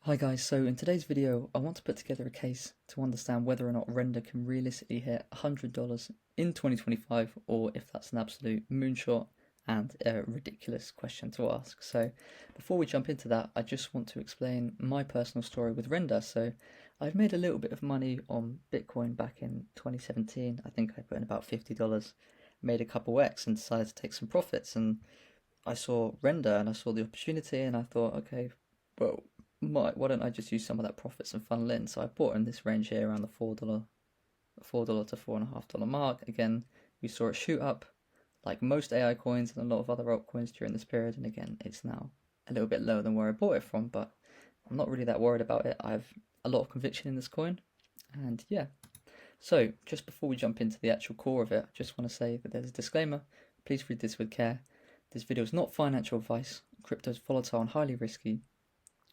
Hi guys, so in today's video I want to put together a case to understand whether or not Render can realistically hit $100 in 2025 or if that's an absolute moonshot and a ridiculous question to ask. So before we jump into that, I just want to explain my personal story with Render. So I've made a little bit of money on Bitcoin back in 2017. I think I put in about $50, made a couple X and decided to take some profits, and I saw Render and I saw the opportunity and I thought, okay, well, why don't I just use some of that profits and funnel in? So I bought in this range here around the $4 to $4.50 mark. Again, we saw it shoot up like most AI coins and a lot of other altcoins during this period. And again, it's now a little bit lower than where I bought it from, but I'm not really that worried about it. I have a lot of conviction in this coin, and yeah. So just before we jump into the actual core of it, I just want to say that there's a disclaimer. Please read this with care. This video is not financial advice. Crypto is volatile and highly risky.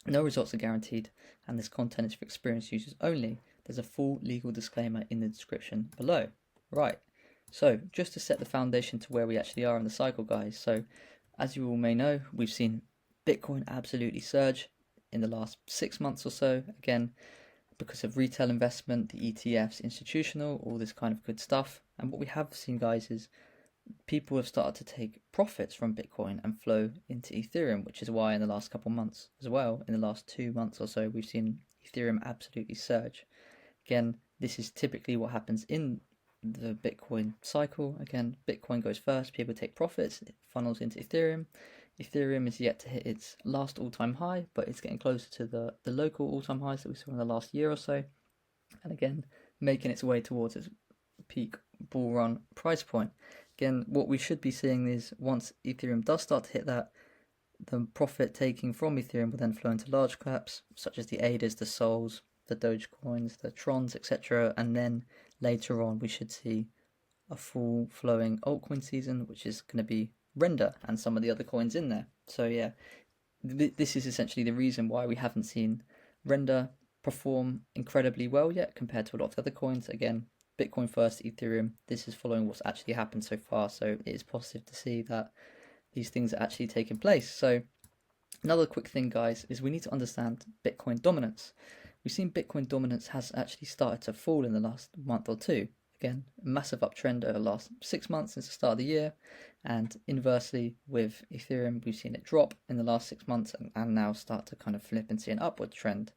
No results are guaranteed, and this content is for experienced users only. There's a full legal disclaimer in the description below. Right, so just to set the foundation to where we actually are in the cycle, guys. So as you all may know, we've seen Bitcoin absolutely surge in the last 6 months or so. Again, because of retail investment, the ETFs, institutional, all this kind of good stuff. And what we have seen, guys, is people have started to take profits from Bitcoin and flow into Ethereum, which is why in the last couple months as well, in the last 2 months or so, we've seen Ethereum absolutely surge. Again, this is typically what happens in the Bitcoin cycle. Again, Bitcoin goes first, people take profits, it funnels into Ethereum. Ethereum is yet to hit its last all-time high, but it's getting closer to the local all-time highs that we saw in the last year or so. And again, making its way towards its peak bull run price point. Again, what we should be seeing is once Ethereum does start to hit that, the profit taking from Ethereum will then flow into large caps, such as the ADAs, the Sols, the Dogecoins, the Trons, etc. And then later on, we should see a full flowing altcoin season, which is going to be Render and some of the other coins in there. So yeah, this is essentially the reason why we haven't seen Render perform incredibly well yet compared to a lot of other coins. Again, Bitcoin first, Ethereum. This is following what's actually happened so far, so it is positive to see that these things are actually taking place. So another quick thing, guys, is we need to understand Bitcoin dominance. We've seen Bitcoin dominance has actually started to fall in the last month or two. Again, a massive uptrend over the last 6 months since the start of the year, and inversely with Ethereum, we've seen it drop in the last 6 months and now start to kind of flip and see an upward trend.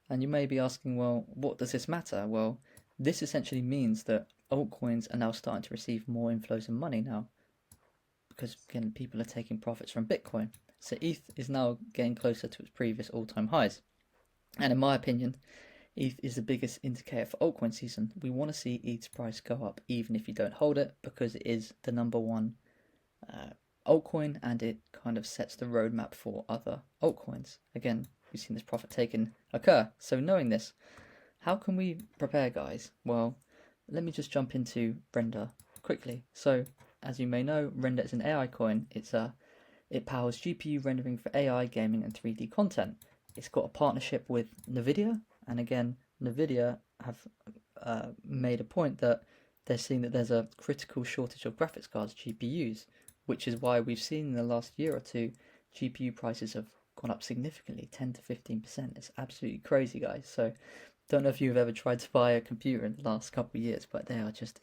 And you may be asking, well, what does this matter? Well, this essentially means that altcoins are now starting to receive more inflows and money now, because again, people are taking profits from Bitcoin. So ETH is now getting closer to its previous all-time highs. And in my opinion, ETH is the biggest indicator for altcoin season. We want to see ETH's price go up even if you don't hold it, because it is the number one altcoin and it kind of sets the roadmap for other altcoins. Again, we've seen this profit taking occur. So knowing this, how can we prepare, guys? Well, let me just jump into Render quickly. So as you may know, Render is an AI coin. It powers GPU rendering for AI, gaming, and 3D content. It's got a partnership with NVIDIA, and again, NVIDIA have made a point that they're seeing that there's a critical shortage of graphics cards, GPUs, which is why we've seen in the last year or two, GPU prices have gone up significantly, 10 to 15%. It's absolutely crazy, guys. So don't know if you've ever tried to buy a computer in the last couple of years, but they are just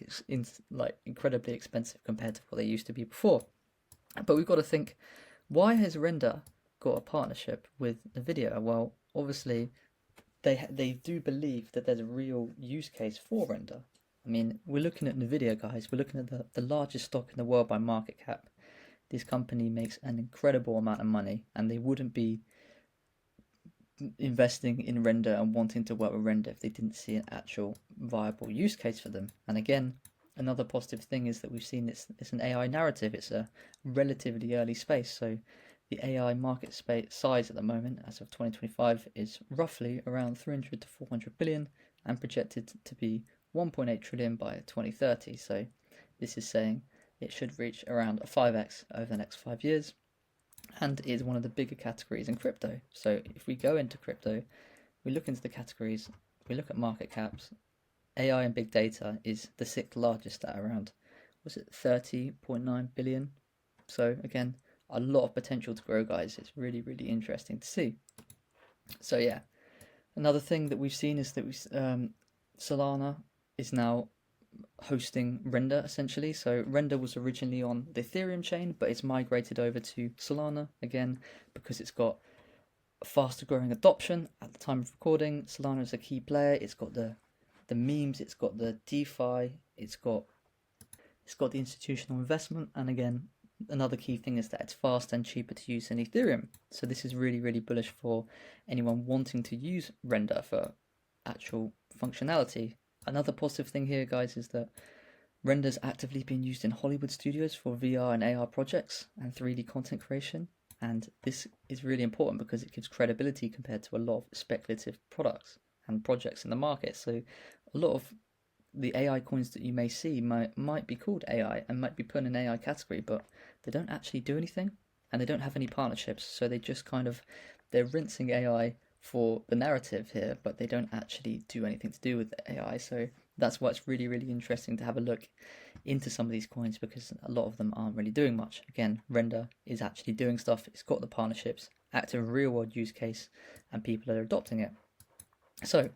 incredibly expensive compared to what they used to be before. But we've got to think, why has Render got a partnership with NVIDIA? Well, obviously, they do believe that there's a real use case for Render. I mean, we're looking at NVIDIA, guys. We're looking at the largest stock in the world by market cap. This company makes an incredible amount of money, and they wouldn't be investing in Render and wanting to work with Render if they didn't see an actual viable use case for them. And again, another positive thing is that we've seen it's an AI narrative. It's a relatively early space, so the AI market space size at the moment, as of 2025, is roughly around 300 to 400 billion and projected to be 1.8 trillion by 2030. So this is saying it should reach around a 5x over the next 5 years, and is one of the bigger categories in crypto. So if we go into crypto, we look into the categories, we look at market caps, AI and big data is the sixth largest at around, was it 30.9 billion? So again, a lot of potential to grow, guys. It's really, really interesting to see. So yeah, another thing that we've seen is that Solana is now hosting Render essentially. So Render was originally on the Ethereum chain, but it's migrated over to Solana again because it's got faster growing adoption at the time of recording. Solana is a key player. It's got the memes, it's got the DeFi, it's got the institutional investment, and again, another key thing is that it's fast and cheaper to use than Ethereum. So this is really, really bullish for anyone wanting to use Render for actual functionality. Another positive thing here, guys, is that Render's actively being used in Hollywood studios for VR and AR projects and 3D content creation. And this is really important because it gives credibility compared to a lot of speculative products and projects in the market. So a lot of the AI coins that you may see might be called AI and might be put in an AI category, but they don't actually do anything and they don't have any partnerships. So they just they're rinsing AI for the narrative here, but they don't actually do anything to do with the AI. So that's why it's really, really interesting to have a look into some of these coins because a lot of them aren't really doing much. Again, Render is actually doing stuff. It's got the partnerships, active real world use case, and people are adopting it. So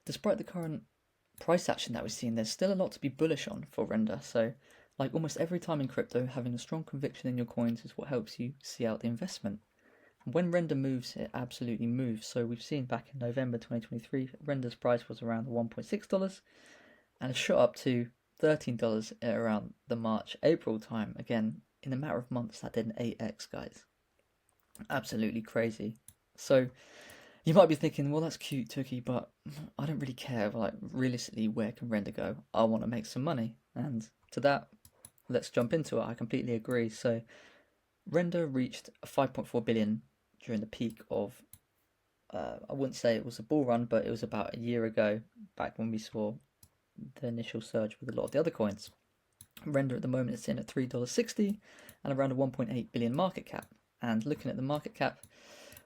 despite the current price action that we're seeing, there's still a lot to be bullish on for Render. So like almost every time in crypto, having a strong conviction in your coins is what helps you see out the investment. When Render moves, it absolutely moves. So we've seen back in November 2023, Render's price was around the $1.6 and it shot up to $13 at around the March-April time. Again, in a matter of months, that did an 8x, guys. Absolutely crazy. So you might be thinking, well, that's cute, Tookie, but I don't really care. Like, realistically, where can Render go? I want to make some money. And to that, let's jump into it. I completely agree. So Render reached 5.4 billion during the peak of, I wouldn't say it was a bull run, but it was about a year ago, back when we saw the initial surge with a lot of the other coins. Render at the moment is in at $3.60 and around a 1.8 billion market cap. And looking at the market cap,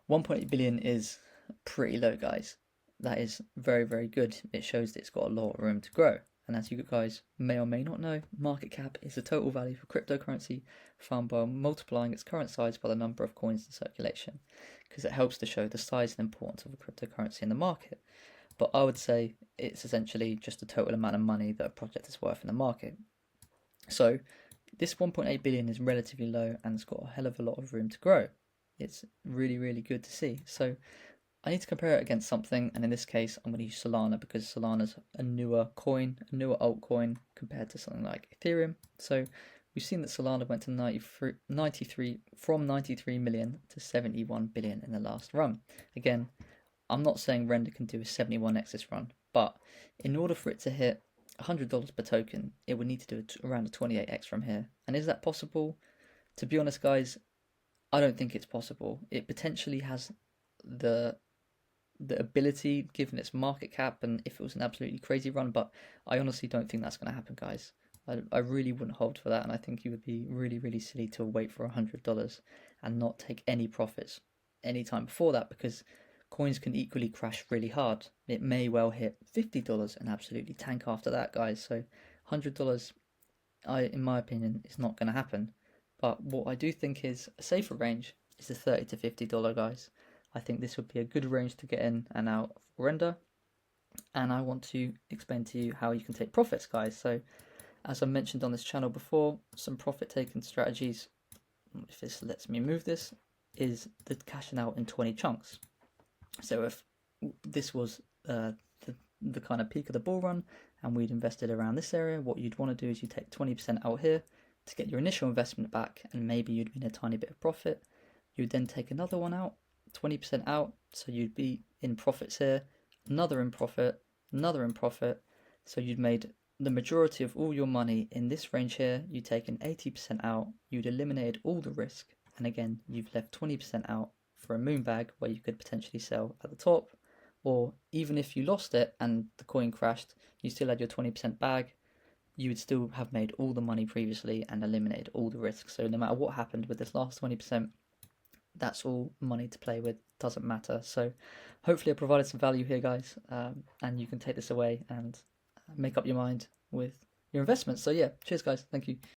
1.8 billion is pretty low, guys. That is very, very good. It shows that it's got a lot of room to grow. And as you guys may or may not know, market cap is the total value for cryptocurrency found by multiplying its current size by the number of coins in circulation, because it helps to show the size and importance of a cryptocurrency in the market. But I would say it's essentially just the total amount of money that a project is worth in the market. So this 1.8 billion is relatively low and it's got a hell of a lot of room to grow. It's really, really good to see. So I need to compare it against something, and in this case, I'm going to use Solana because Solana's a newer coin, a newer altcoin compared to something like Ethereum. So we've seen that Solana went to 93 million to 71 billion in the last run. Again, I'm not saying Render can do a 71x this run, but in order for it to hit $100 per token, it would need to do around a 28x from here. And is that possible? To be honest, guys, I don't think it's possible. It potentially has the ability, given its market cap, and if it was an absolutely crazy run, but I honestly don't think that's going to happen, guys. I really wouldn't hold for that, and I think you would be really, really silly to wait for $100 and not take any profits any time before that, because coins can equally crash really hard. It may well hit $50 and absolutely tank after that, guys. So $100, in my opinion, is not going to happen. But what I do think is a safer range is the $30 to $50, guys. I think this would be a good range to get in and out for Render. And I want to explain to you how you can take profits, guys. So as I mentioned on this channel before, some profit taking strategies, if this lets me move this, is the cashing out in 20 chunks. So if this was the kind of peak of the bull run and we'd invested around this area, what you'd want to do is you take 20% out here to get your initial investment back, and maybe you'd win a tiny bit of profit. You'd then take another one out, 20% out, so you'd be in profits here, another in profit, another in profit. So you'd made the majority of all your money in this range here. You'd taken 80% out, you'd eliminated all the risk, and again you've left 20% out for a moon bag where you could potentially sell at the top, or even if you lost it and the coin crashed, you still had your 20% bag. You would still have made all the money previously and eliminated all the risks. So no matter what happened with this last 20%, that's all money to play with, doesn't matter. So hopefully I provided some value here, guys, and you can take this away and make up your mind with your investments. So yeah, cheers, guys. Thank you.